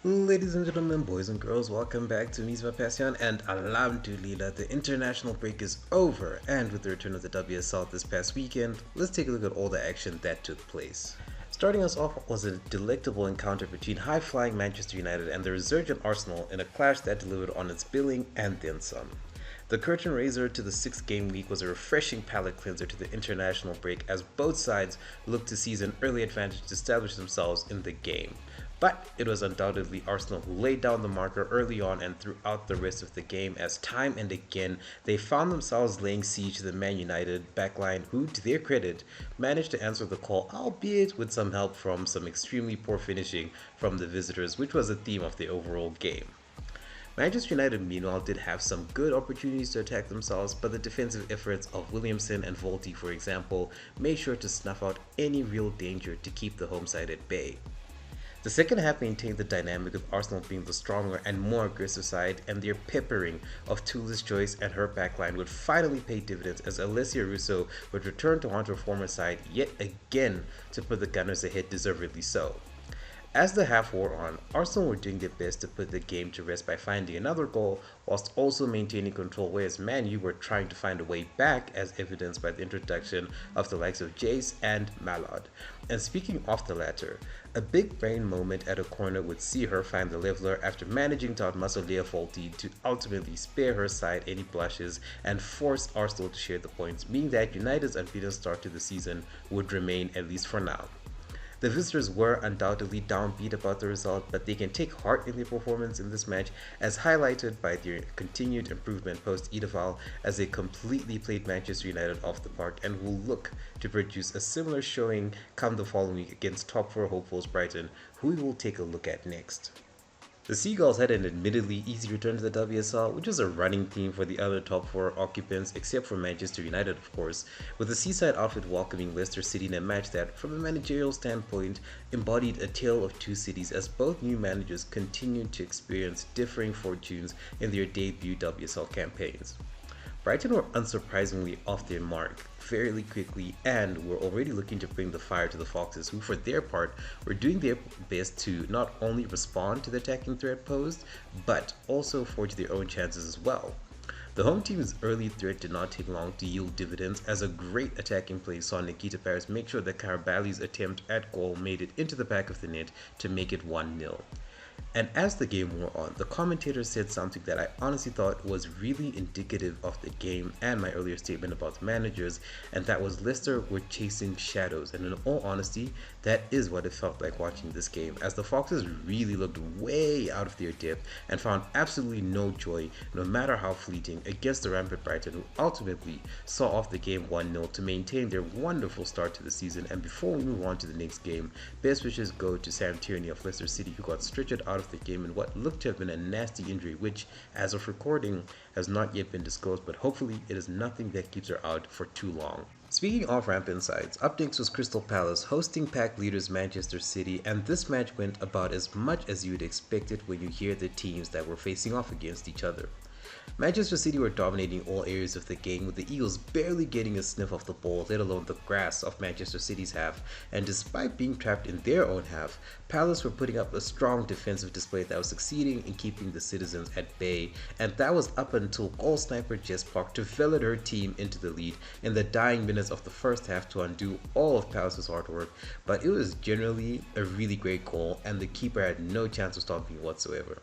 Ladies and gentlemen, boys and girls, welcome back to mismapasion and alhamdulillah, the international break is over, and with the return of the WSL this past weekend, let's take a look at all the action that took place. Starting us off was a delectable encounter between high-flying Manchester United and the resurgent Arsenal in a clash that delivered on its billing and then some. The curtain raiser to the sixth game week was a refreshing palate cleanser to the international break as both sides looked to seize an early advantage to establish themselves in the game. But it was undoubtedly Arsenal who laid down the marker early on and throughout the rest of the game as time and again they found themselves laying siege to the Man United backline who, to their credit, managed to answer the call, albeit with some help from some extremely poor finishing from the visitors, which was a theme of the overall game. Manchester United, meanwhile, did have some good opportunities to attack themselves, but the defensive efforts of Williamson and Volti, for example, made sure to snuff out any real danger to keep the home side at bay. The second half maintained the dynamic of Arsenal being the stronger and more aggressive side, and their peppering of Toulouse Joyce and her backline would finally pay dividends as Alessia Russo would return to haunt her former side yet again to put the Gunners ahead, deservedly so. As the half wore on, Arsenal were doing their best to put the game to rest by finding another goal whilst also maintaining control, whereas Man U were trying to find a way back as evidenced by the introduction of the likes of Jace and Mallard. And speaking of the latter, a big brain moment at a corner would see her find the leveler after managing to outmuscle Leah Faulty to ultimately spare her side any blushes and force Arsenal to share the points, meaning that United's unbeaten start to the season would remain, at least for now. The visitors were undoubtedly downbeat about the result, but they can take heart in their performance in this match, as highlighted by their continued improvement post Edeval, as they completely played Manchester United off the park and will look to produce a similar showing come the following week against top 4 hopefuls Brighton, who we will take a look at next. The Seagulls had an admittedly easy return to the WSL, which was a running theme for the other top 4 occupants, except for Manchester United, of course, with the seaside outfit welcoming Leicester City in a match that, from a managerial standpoint, embodied a tale of two cities as both new managers continued to experience differing fortunes in their debut WSL campaigns. Brighton were unsurprisingly off their mark fairly quickly and were already looking to bring the fire to the Foxes, who for their part were doing their best to not only respond to the attacking threat posed, but also forge their own chances as well. The home team's early threat did not take long to yield dividends as a great attacking play saw Nikita Paris make sure that Carabali's attempt at goal made it into the back of the net to make it 1-0. And as the game wore on, the commentator said something that I honestly thought was really indicative of the game and my earlier statement about the managers, and that was Leicester were chasing shadows. And in all honesty, that is what it felt like watching this game, as the Foxes really looked way out of their depth and found absolutely no joy, no matter how fleeting, against the rampant Brighton, who ultimately saw off the game 1-0 to maintain their wonderful start to the season. And before we move on to the next game, best wishes go to Sam Tierney of Leicester City, who got stretchered out of the game in what looked to have been a nasty injury, which, as of recording, has not yet been disclosed, but hopefully it is nothing that keeps her out for too long. Speaking of rampant sides, up next was Crystal Palace hosting pack leaders Manchester City, and this match went about as much as you would expect it when you hear the teams that were facing off against each other. Manchester City were dominating all areas of the game, with the Eagles barely getting a sniff of the ball, let alone the grass of Manchester City's half, and despite being trapped in their own half, Palace were putting up a strong defensive display that was succeeding in keeping the citizens at bay, and that was up until goal sniper Jess Park developed her team into the lead in the dying minutes of the first half to undo all of Palace's hard work, but it was generally a really great goal, and the keeper had no chance of stopping it whatsoever.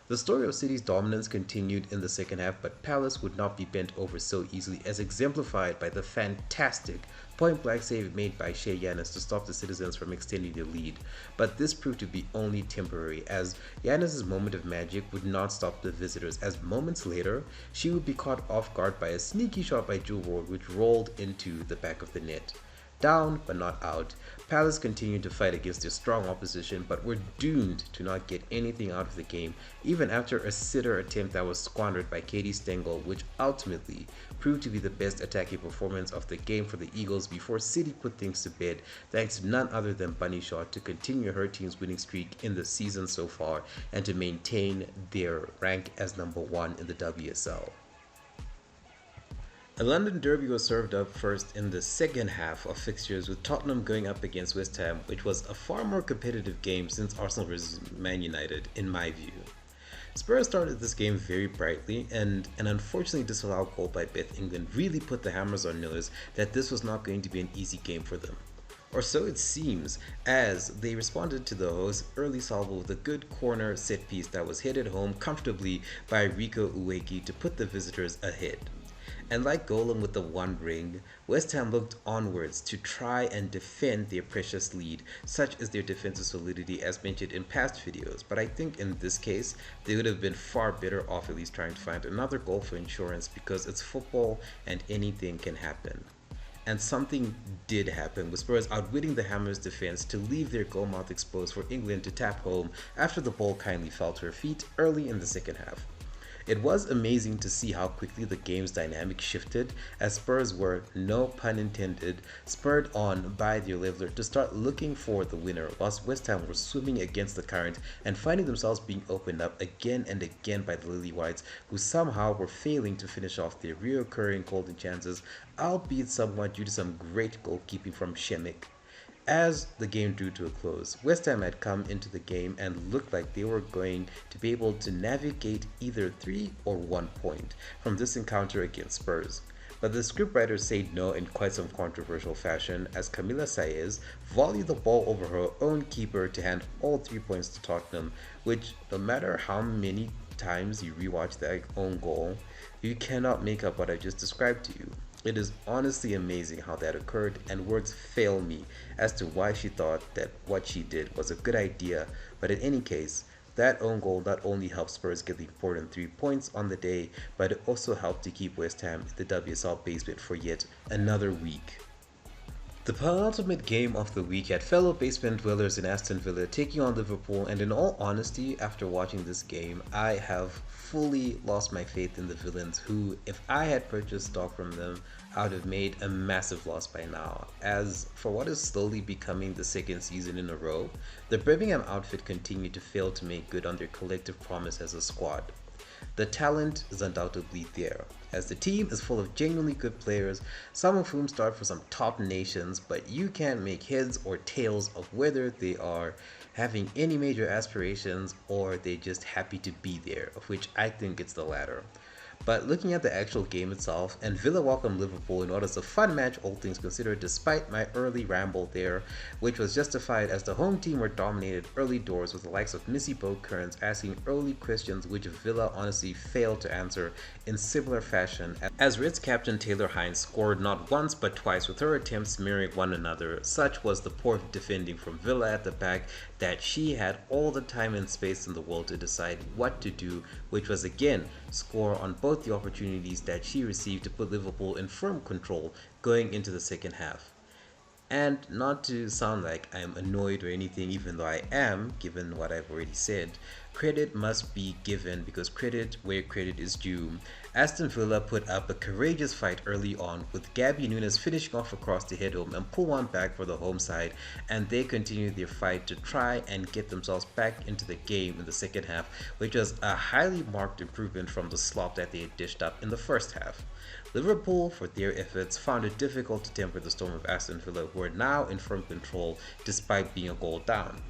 The story of City's dominance continued in the second half, but Palace would not be bent over so easily, as exemplified by the fantastic point-blank save made by Shea Yanis to stop the citizens from extending their lead. But this proved to be only temporary, as Yanis' moment of magic would not stop the visitors, as moments later, she would be caught off guard by a sneaky shot by Jewel Ward, which rolled into the back of the net. Down, but not out, Palace continued to fight against their strong opposition, but were doomed to not get anything out of the game, even after a sitter attempt that was squandered by Katie Stengel, which ultimately proved to be the best attacking performance of the game for the Eagles before City put things to bed, thanks to none other than Bunny Shaw to continue her team's winning streak in the season so far and to maintain their rank as number 1 in the WSL. A London derby was served up first in the second half of fixtures, with Tottenham going up against West Ham, which was a far more competitive game since Arsenal vs Man United, in my view. Spurs started this game very brightly, and an unfortunately disallowed goal by Beth England really put the hammers on notice that this was not going to be an easy game for them. Or so it seems, as they responded to the host's early salvo with a good corner set piece that was headed home comfortably by Rico Uweki to put the visitors ahead. And like Golem with the one ring, West Ham looked onwards to try and defend their precious lead, such as their defensive solidity as mentioned in past videos, but I think in this case, they would have been far better off at least trying to find another goal for insurance because it's football and anything can happen. And something did happen, with Spurs outwitting the Hammers' defense to leave their goal mouth exposed for England to tap home after the ball kindly fell to her feet early in the second half. It was amazing to see how quickly the game's dynamic shifted as Spurs were, no pun intended, spurred on by their leveler to start looking for the winner, whilst West Ham were swimming against the current and finding themselves being opened up again and again by the Lily Whites, who somehow were failing to finish off their reoccurring golden chances, albeit somewhat due to some great goalkeeping from Shemek. As the game drew to a close, West Ham had come into the game and looked like they were going to be able to navigate either 3 or 1 point from this encounter against Spurs. But the scriptwriters said no in quite some controversial fashion as Camila Saez volleyed the ball over her own keeper to hand all 3 points to Tottenham, which no matter how many times you rewatch that own goal, you cannot make up what I just described to you. It is honestly amazing how that occurred, and words fail me as to why she thought that what she did was a good idea, but in any case, that own goal not only helped Spurs get the important 3 points on the day, but it also helped to keep West Ham in the WSL basement for yet another week. The penultimate game of the week had fellow basement dwellers in Aston Villa taking on Liverpool, and in all honesty, after watching this game, I have fully lost my faith in the villains who, if I had purchased stock from them, I would have made a massive loss by now. As for what is slowly becoming the second season in a row, the Birmingham outfit continued to fail to make good on their collective promise as a squad. The talent is undoubtedly there, as the team is full of genuinely good players, some of whom start for some top nations, but you can't make heads or tails of whether they are having any major aspirations or they're just happy to be there, of which I think it's the latter. But looking at the actual game itself, and Villa welcomed Liverpool in what was a fun match all things considered despite my early ramble there, which was justified as the home team were dominated early doors with the likes of Missy Kearns asking early questions which Villa honestly failed to answer in similar fashion, as Reds captain Taylor Hines scored not once but twice with her attempts mirroring one another. Such was the poor defending from Villa at the back that she had all the time and space in the world to decide what to do, which was again score on both the opportunities that she received to put Liverpool in firm control going into the second half. And not to sound like I'm annoyed or anything, even though I am, given what I've already said, credit must be given because credit where credit is due. Aston Villa put up a courageous fight early on, with Gabby Nunes finishing off across to head home and pull one back for the home side, and they continued their fight to try and get themselves back into the game in the second half, which was a highly marked improvement from the slop that they had dished up in the first half. Liverpool, for their efforts, found it difficult to temper the storm of Aston Villa, who are now in firm control despite being a goal down.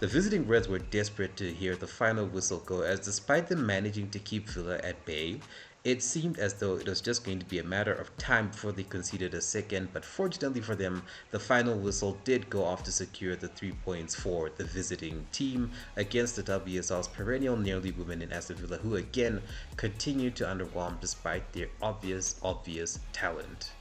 The visiting Reds were desperate to hear the final whistle go, as despite them managing to keep Villa at bay, it seemed as though it was just going to be a matter of time before they conceded a second, but fortunately for them, the final whistle did go off to secure the 3 points for the visiting team against the WSL's perennial nearly women in Aston Villa, who again continued to underwhelm despite their obvious talent.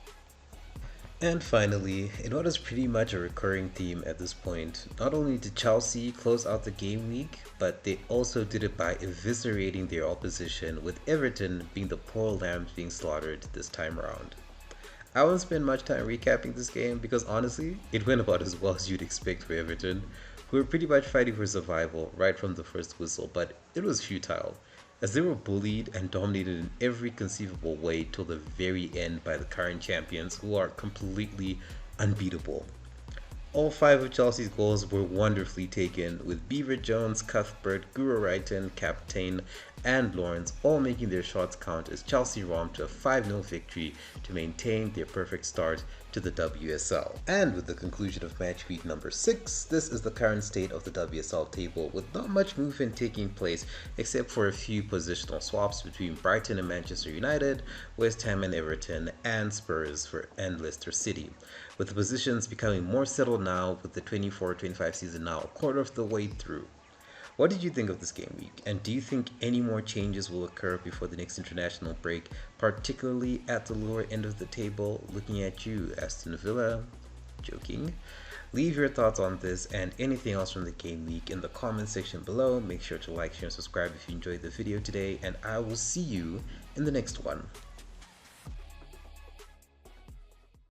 And finally, in what is pretty much a recurring theme at this point, not only did Chelsea close out the game week, but they also did it by eviscerating their opposition, with Everton being the poor lambs being slaughtered this time around. I won't spend much time recapping this game because honestly, it went about as well as you'd expect for Everton, who were pretty much fighting for survival right from the first whistle, but it was futile, as they were bullied and dominated in every conceivable way till the very end by the current champions, who are completely unbeatable. All 5 of Chelsea's goals were wonderfully taken, with Beaver Jones, Cuthbert, Guru Wrighton, captain, and Lawrence all making their shots count as Chelsea romped to a 5-0 victory to maintain their perfect start to the WSL. And with the conclusion of match week number 6, this is the current state of the WSL table, with not much movement taking place except for a few positional swaps between Brighton and Manchester United, West Ham and Everton, and Spurs and Leicester City, with the positions becoming more settled now with the 24-25 season now a quarter of the way through. What did you think of this game week, and do you think any more changes will occur before the next international break, particularly at the lower end of the table? Looking at you, Aston Villa. Joking. Leave your thoughts on this and anything else from the game week in the comment section below. Make sure to like, share, and subscribe if you enjoyed the video today, and I will see you in the next one.